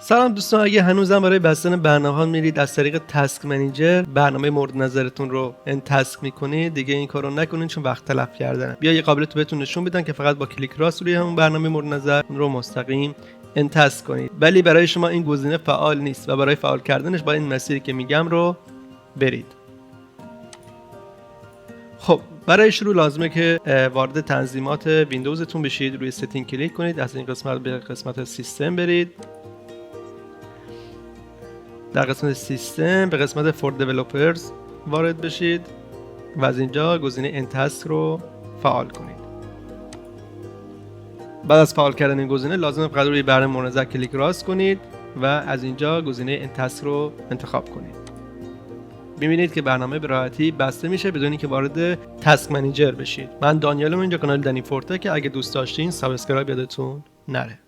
سلام دوستان، اگه هنوزم برای بستن برنامه‌ها میرید از طریق تسک منیجر برنامه مورد نظرتون رو تسک میکنید، دیگه این کارو نکنید چون وقت تلف کردنه. بیا یه قابلیت بهتون نشون بدن که فقط با کلیک راست روی همون برنامه مورد نظر رو مستقیم تسک کنید. ولی برای شما این گزینه فعال نیست و برای فعال کردنش با این مسیری که میگم رو برید. خب برای شروع لازمه که وارد تنظیمات ویندوزتون بشید، روی ستینگ کلیک کنید، از این قسمت به قسمت سیستم برید. در قسمت سیستم به قسمت فور دیولپرز وارد بشید و از اینجا گزینه تسک رو فعال کنید. بعد از فعال کردن این گزینه لازمه فقط روی برنامه مورد نظر کلیک راست کنید و از اینجا گزینه تسک رو انتخاب کنید. می‌بینید که برنامه به راحتی بسته میشه بدون اینکه وارد تسک منیجر بشید. من دانیالم، اینجا کانال دنی فورته که اگه دوست داشتین سابسکرایب یادتون نره.